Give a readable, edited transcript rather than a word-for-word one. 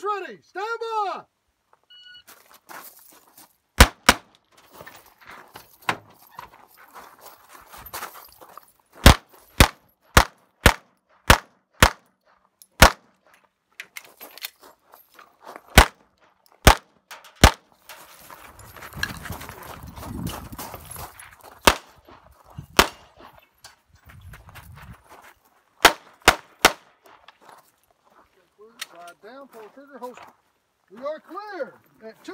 ready. Stand by. Slide down, pull the trigger, holster. We are clear at 2.